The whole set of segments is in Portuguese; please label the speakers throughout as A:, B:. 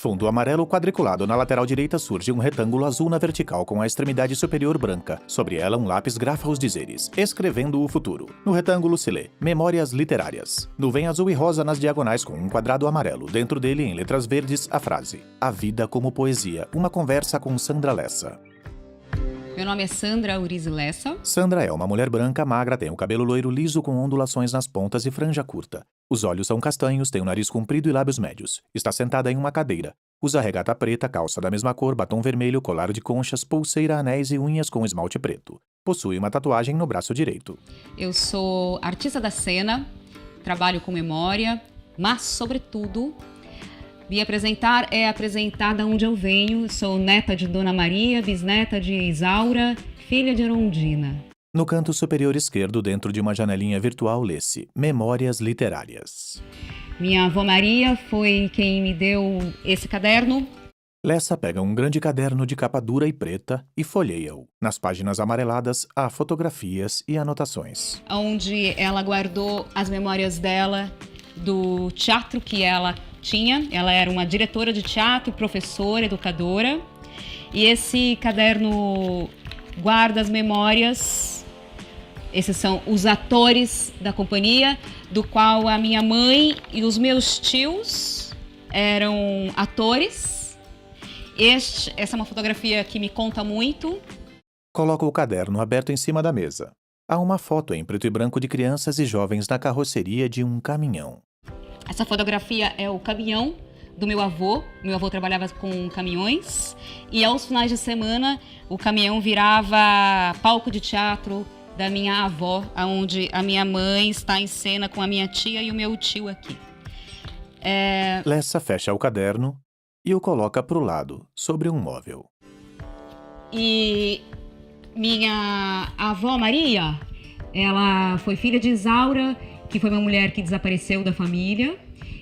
A: Fundo amarelo quadriculado na lateral direita surge um retângulo azul na vertical com a extremidade superior branca. Sobre ela um lápis grafa os dizeres, escrevendo o futuro. No retângulo se lê, Memórias Literárias. Nuvem azul e rosa nas diagonais com um quadrado amarelo. Dentro dele, em letras verdes, a frase: A vida como poesia, uma conversa com Sandra Lessa.
B: Meu nome é Sandra Urize Lessa.
A: Sandra é uma mulher branca, magra, tem o cabelo loiro liso com ondulações nas pontas e franja curta. Os olhos são castanhos, tem o nariz comprido e lábios médios. Está sentada em uma cadeira. Usa regata preta, calça da mesma cor, batom vermelho, colar de conchas, pulseira, anéis e unhas com esmalte preto. Possui uma tatuagem no braço direito.
B: Eu sou artista da cena, trabalho com memória, mas, sobretudo, me apresentar é apresentar de onde eu venho. Sou neta de Dona Maria, bisneta de Isaura, filha de Erundina.
A: No canto superior esquerdo, dentro de uma janelinha virtual, lê-se Memórias Literárias.
B: Minha avó Maria foi quem me deu esse caderno.
A: Lessa pega um grande caderno de capa dura e preta e folheia-o. Nas páginas amareladas, há fotografias e anotações.
B: Onde ela guardou as memórias dela do teatro que ela tinha. Ela era uma diretora de teatro, professora, educadora. E esse caderno guarda as memórias. Esses são os atores da companhia, do qual a minha mãe e os meus tios eram atores. Essa é uma fotografia que me conta muito.
A: Coloca o caderno aberto em cima da mesa. Há uma foto em preto e branco de crianças e jovens na carroceria de um caminhão.
B: Essa fotografia é o caminhão do meu avô. Meu avô trabalhava com caminhões e aos finais de semana o caminhão virava palco de teatro da minha avó, onde a minha mãe está em cena com a minha tia e o meu tio aqui.
A: Lessa fecha o caderno e o coloca para o lado, sobre um móvel.
B: E minha avó Maria, ela foi filha de Isaura, que foi uma mulher que desapareceu da família.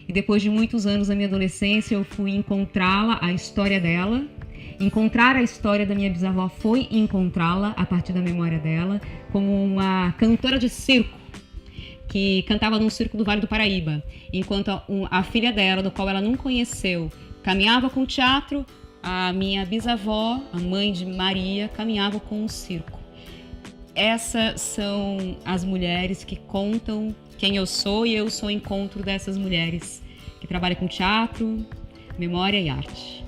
B: E depois de muitos anos da minha adolescência, eu fui encontrá-la, a história dela. Encontrar a história da minha bisavó foi encontrá-la a partir da memória dela, como uma cantora de circo, que cantava num circo do Vale do Paraíba. Enquanto a filha dela, do qual ela não conheceu, caminhava com o teatro, a minha bisavó, a mãe de Maria, caminhava com o circo. Essas são as mulheres que contam quem eu sou, e eu sou o encontro dessas mulheres que trabalham com teatro, memória e arte.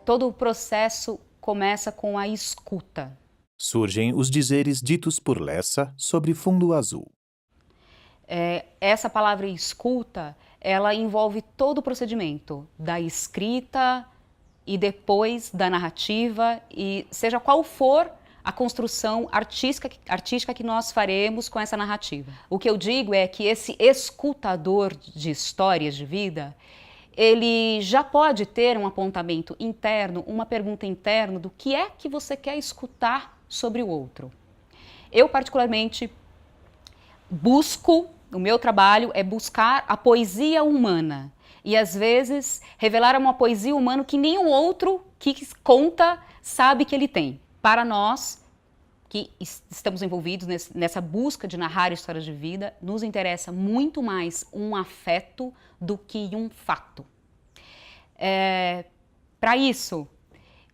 B: Todo o processo começa com a escuta.
A: Surgem os dizeres ditos por Lessa sobre fundo azul.
B: Essa palavra escuta, ela envolve todo o procedimento da escrita e depois da narrativa, e seja qual for a construção artística que nós faremos com essa narrativa. O que eu digo é que esse escutador de histórias de vida, ele já pode ter um apontamento interno, uma pergunta interna do que é que você quer escutar sobre o outro. Eu, particularmente, o meu trabalho é buscar a poesia humana e, às vezes, revelar uma poesia humana que nenhum outro que conta sabe que ele tem. Para nós, que estamos envolvidos nessa busca de narrar histórias de vida, nos interessa muito mais um afeto do que um fato. Para isso,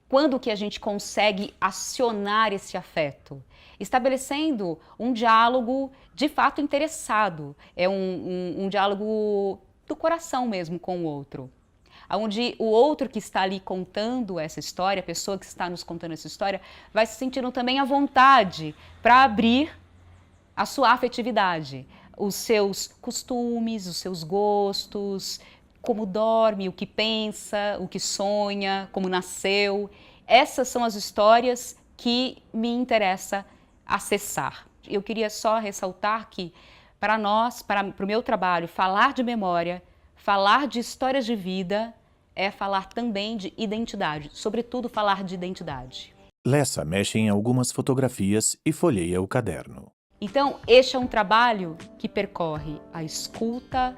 B: quando que a gente consegue acionar esse afeto? Estabelecendo um diálogo de fato interessado, um diálogo do coração mesmo com o outro. Onde o outro que está ali contando essa história, a pessoa que está nos contando essa história, vai se sentindo também à vontade para abrir a sua afetividade, os seus costumes, os seus gostos, como dorme, o que pensa, o que sonha, como nasceu. Essas são as histórias que me interessa acessar. Eu queria só ressaltar que, para nós, para o meu trabalho, falar de memória, falar de histórias de vida, é falar também de identidade, sobretudo falar de identidade.
A: Lessa mexe em algumas fotografias e folheia o caderno.
B: Então, este é um trabalho que percorre a escuta,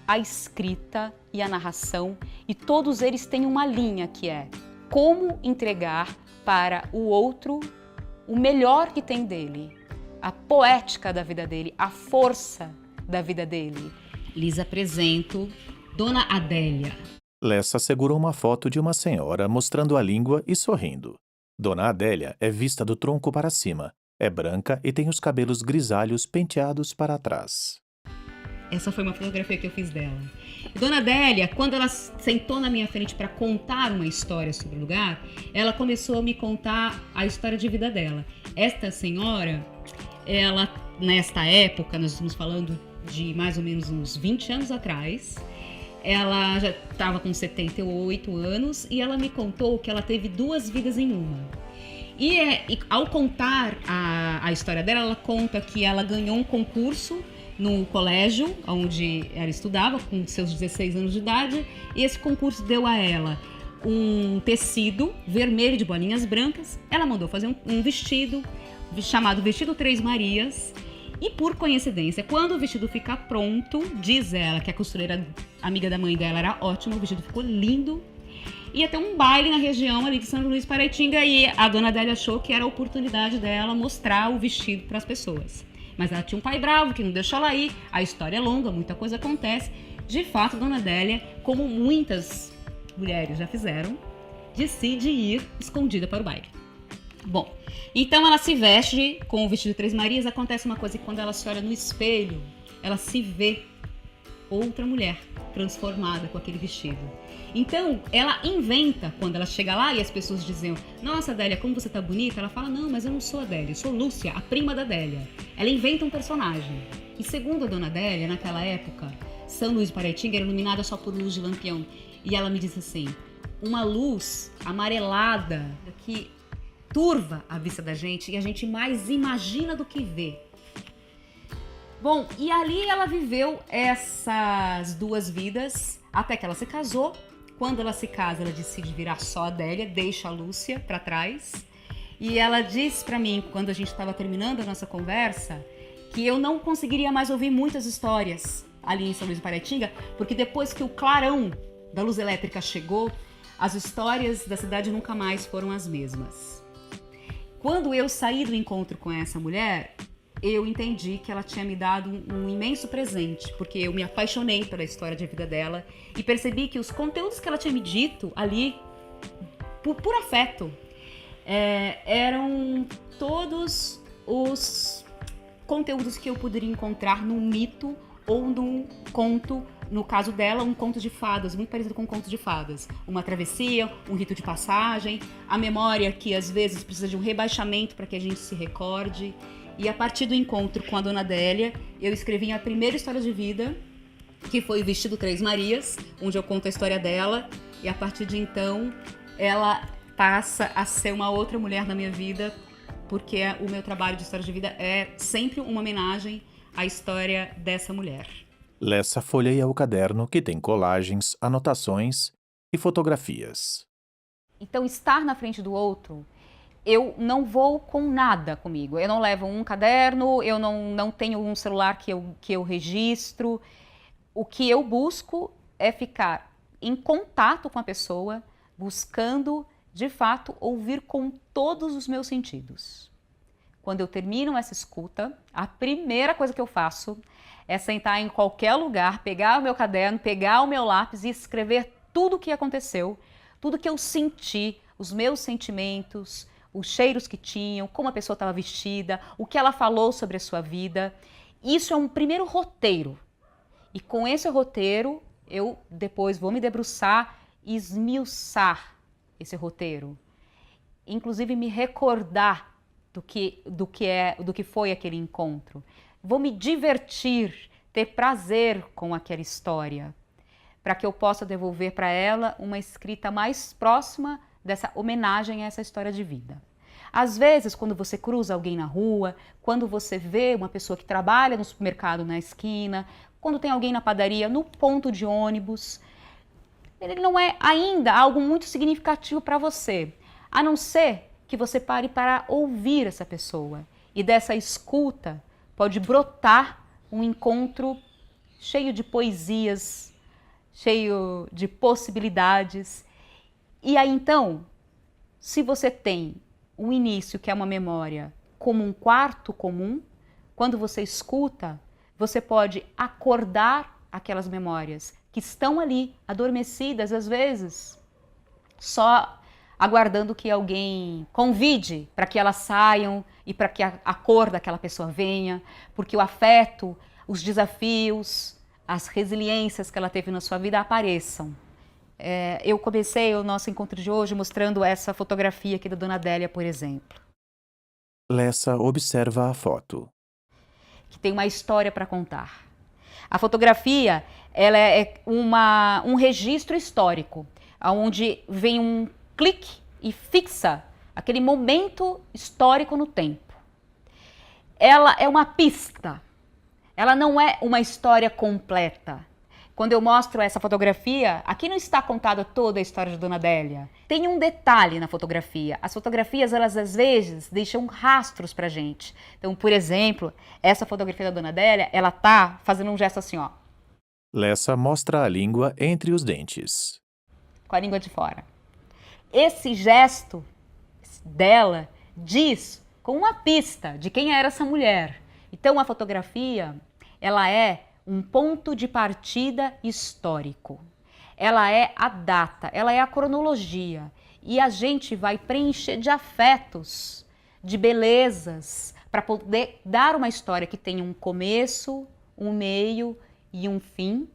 B: a escrita e a narração, e todos eles têm uma linha que é como entregar para o outro o melhor que tem dele, a poética da vida dele, a força da vida dele. Lhes apresento Dona Adélia.
A: Lessa segurou uma foto de uma senhora mostrando a língua e sorrindo. Dona Adélia é vista do tronco para cima. É branca e tem os cabelos grisalhos penteados para trás.
B: Essa foi uma fotografia que eu fiz dela. Dona Adélia, quando ela sentou na minha frente para contar uma história sobre o lugar, ela começou a me contar a história de vida dela. Esta senhora, ela, nesta época, nós estamos falando de mais ou menos uns 20 anos atrás, ela já estava com 78 anos e ela me contou que ela teve 2 vidas em uma. E ao contar a história dela, ela conta que ela ganhou um concurso no colégio onde ela estudava, com seus 16 anos de idade, e esse concurso deu a ela um tecido vermelho de bolinhas brancas. Ela mandou fazer um vestido chamado Vestido Três Marias, e por coincidência, quando o vestido fica pronto, diz ela que a costureira amiga da mãe dela era ótima, o vestido ficou lindo, ia ter um baile na região ali de São Luís Paraitinga, e a Dona Adélia achou que era a oportunidade dela mostrar o vestido para as pessoas. Mas ela tinha um pai bravo que não deixou ela ir, a história é longa, muita coisa acontece. De fato, Dona Adélia, como muitas mulheres já fizeram, decide ir escondida para o baile. Bom, então ela se veste com o vestido de Três Marias. Acontece uma coisa que quando ela se olha no espelho, ela se vê outra mulher transformada com aquele vestido. Então, ela inventa, quando ela chega lá e as pessoas dizem: nossa, Adélia, como você tá bonita? Ela fala: não, mas eu não sou a Adélia, eu sou Lúcia, a prima da Adélia. Ela inventa um personagem. E segundo a Dona Adélia, naquela época, São Luís do Paraitinga era iluminada só por luz de lampião. E ela me disse assim: uma luz amarelada que turva a vista da gente e a gente mais imagina do que vê. Bom, e ali ela viveu essas 2 vidas até que ela se casou. Quando ela se casa, ela decide virar só a Adélia, deixa a Lúcia para trás. E ela disse para mim, quando a gente estava terminando a nossa conversa, que eu não conseguiria mais ouvir muitas histórias ali em São Luís do Paraitinga, porque depois que o clarão da luz elétrica chegou, as histórias da cidade nunca mais foram as mesmas. Quando eu saí do encontro com essa mulher, eu entendi que ela tinha me dado um imenso presente, porque eu me apaixonei pela história de vida dela e percebi que os conteúdos que ela tinha me dito ali, por afeto, eram todos os conteúdos que eu poderia encontrar num mito ou num conto. No caso dela, um conto de fadas, muito parecido com um conto de fadas. Uma travessia, um rito de passagem, a memória que às vezes precisa de um rebaixamento para que a gente se recorde. E a partir do encontro com a Dona Adélia, eu escrevi a primeira história de vida, que foi o Vestido Três Marias, onde eu conto a história dela. E a partir de então, ela passa a ser uma outra mulher na minha vida, porque o meu trabalho de história de vida é sempre uma homenagem à história dessa mulher.
A: Lessa folheia o caderno, que tem colagens, anotações e fotografias.
B: Então, estar na frente do outro, eu não vou com nada comigo. Eu não levo um caderno, eu não tenho um celular que eu registro. O que eu busco é ficar em contato com a pessoa, buscando, de fato, ouvir com todos os meus sentidos. Quando eu termino essa escuta, a primeira coisa que eu faço é sentar em qualquer lugar, pegar o meu caderno, pegar o meu lápis e escrever tudo o que aconteceu, tudo que eu senti, os meus sentimentos, os cheiros que tinham, como a pessoa estava vestida, o que ela falou sobre a sua vida. Isso é um primeiro roteiro. E com esse roteiro, eu depois vou me debruçar e esmiuçar esse roteiro. Inclusive me recordar do que foi aquele encontro. Vou me divertir, ter prazer com aquela história, para que eu possa devolver para ela uma escrita mais próxima dessa homenagem a essa história de vida. Às vezes, quando você cruza alguém na rua, quando você vê uma pessoa que trabalha no supermercado na esquina, quando tem alguém na padaria, no ponto de ônibus, ele não é ainda algo muito significativo para você, a não ser que você pare para ouvir essa pessoa. E dessa escuta pode brotar um encontro cheio de poesias, cheio de possibilidades. E aí então, se você tem um início que é uma memória como um quarto comum, quando você escuta, você pode acordar aquelas memórias que estão ali, adormecidas às vezes, só aguardando que alguém convide para que elas saiam e para que a cor daquela pessoa venha, porque o afeto, os desafios, as resiliências que ela teve na sua vida apareçam. Eu comecei o nosso encontro de hoje mostrando essa fotografia aqui da Dona Adélia, por exemplo.
A: Lessa observa a foto.
B: Que tem uma história para contar. A fotografia, ela é um registro histórico, onde vem um clique e fixa aquele momento histórico no tempo. Ela é uma pista, ela não é uma história completa. Quando eu mostro essa fotografia, aqui não está contada toda a história de Dona Adélia. Tem um detalhe na fotografia. As fotografias, elas às vezes deixam rastros pra gente. Então, por exemplo, essa fotografia da Dona Adélia, ela tá fazendo um gesto assim, ó.
A: Lessa mostra a língua entre os dentes.
B: Com a língua de fora. Esse gesto dela diz com uma pista de quem era essa mulher. Então, a fotografia, ela é um ponto de partida histórico. Ela é a data, ela é a cronologia. E a gente vai preencher de afetos, de belezas, para poder dar uma história que tenha um começo, um meio e um fim.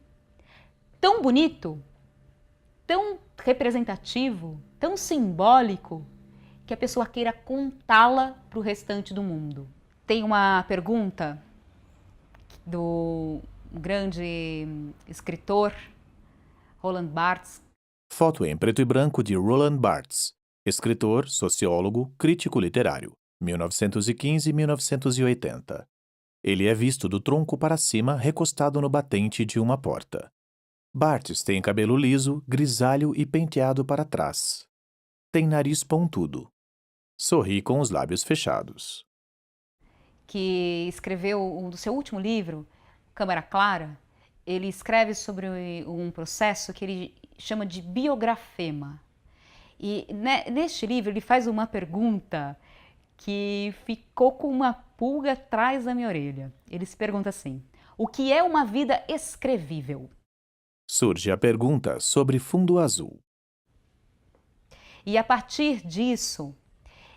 B: Tão bonito, tão representativo, tão simbólico, que a pessoa queira contá-la para o restante do mundo. Tem uma pergunta do grande escritor Roland Barthes.
A: Foto em preto e branco de Roland Barthes, escritor, sociólogo, crítico literário, 1915-1980. Ele é visto do tronco para cima, recostado no batente de uma porta. Barthes tem cabelo liso, grisalho e penteado para trás. Tem nariz pontudo. Sorri com os lábios fechados.
B: Que escreveu do seu último livro, Câmara Clara, ele escreve sobre um processo que ele chama de biografema. E neste livro ele faz uma pergunta que ficou com uma pulga atrás da minha orelha. Ele se pergunta assim: o que é uma vida escrevível?
A: Surge a pergunta sobre fundo azul.
B: E a partir disso,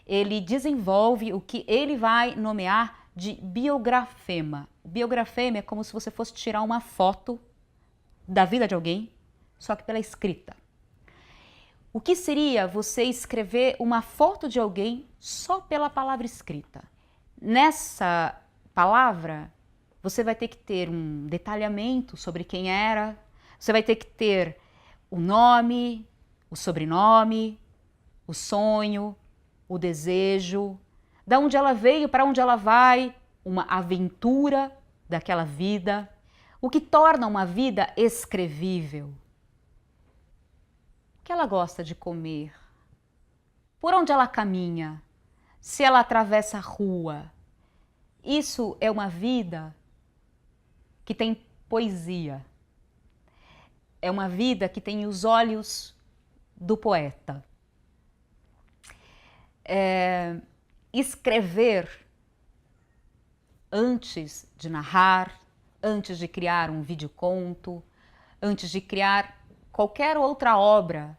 B: ele desenvolve o que ele vai nomear de biografema. O biografema é como se você fosse tirar uma foto da vida de alguém, só que pela escrita. O que seria você escrever uma foto de alguém só pela palavra escrita? Nessa palavra, você vai ter que ter um detalhamento sobre quem era, você vai ter que ter o nome, o sobrenome, o sonho, o desejo, da onde ela veio, para onde ela vai, uma aventura daquela vida, o que torna uma vida escrevível. O que ela gosta de comer? Por onde ela caminha? Se ela atravessa a rua? Isso é uma vida que tem poesia. É uma vida que tem os olhos do poeta. Escrever antes de narrar, antes de criar um videoconto, antes de criar qualquer outra obra,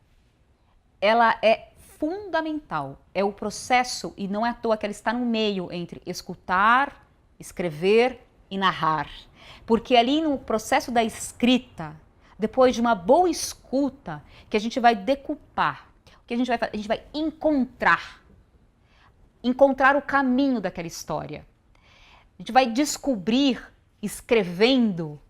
B: ela é fundamental. É o processo, e não é à toa que ela está no meio entre escutar, escrever e narrar. Porque ali no processo da escrita, depois de uma boa escuta, que a gente vai decupar, o que a gente vai fazer? A gente vai encontrar o caminho daquela história. A gente vai descobrir, escrevendo,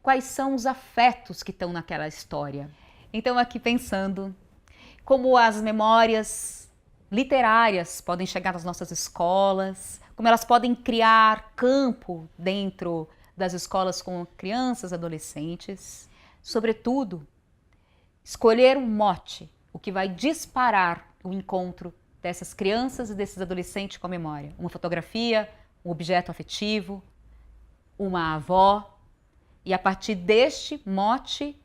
B: quais são os afetos que estão naquela história. Então, aqui pensando como as memórias literárias podem chegar nas nossas escolas, como elas podem criar campo dentro das escolas com crianças e adolescentes. Sobretudo, escolher um mote, o que vai disparar o encontro dessas crianças e desses adolescentes com a memória. Uma fotografia, um objeto afetivo, uma avó. E a partir deste mote,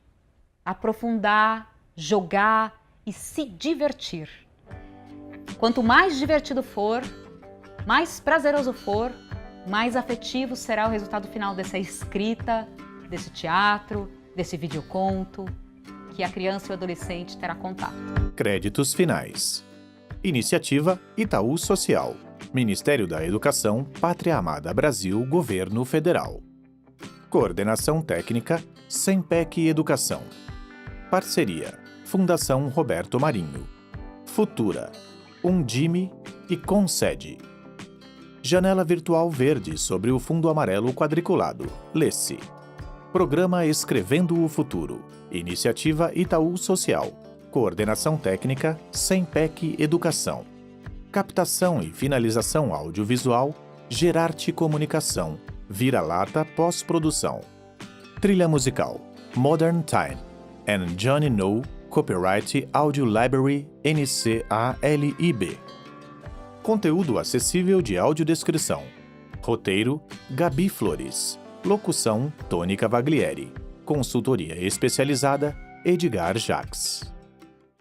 B: aprofundar, jogar e se divertir. Quanto mais divertido for, mais prazeroso for, mais afetivo será o resultado final dessa escrita, desse teatro, desse videoconto, que a criança e o adolescente terá contato.
A: Créditos finais. Iniciativa Itaú Social. Ministério da Educação, Pátria Amada Brasil, Governo Federal. Coordenação Técnica, Sempec Educação. Parceria, Fundação Roberto Marinho. Futura, Undime e Concede. Janela Virtual Verde sobre o fundo amarelo quadriculado. Lê-se. Programa Escrevendo o Futuro. Iniciativa Itaú Social. Coordenação Técnica, Sempec Educação. Captação e finalização audiovisual, Gerarte Comunicação. Vira-lata Pós-Produção. Trilha musical, Modern Time. And Johnny No, Copyright Audio Library NCALIB. Conteúdo acessível de audiodescrição. Roteiro, Gabi Flores. Locução, Tony Cavaglieri. Consultoria especializada, Edgar Jacques.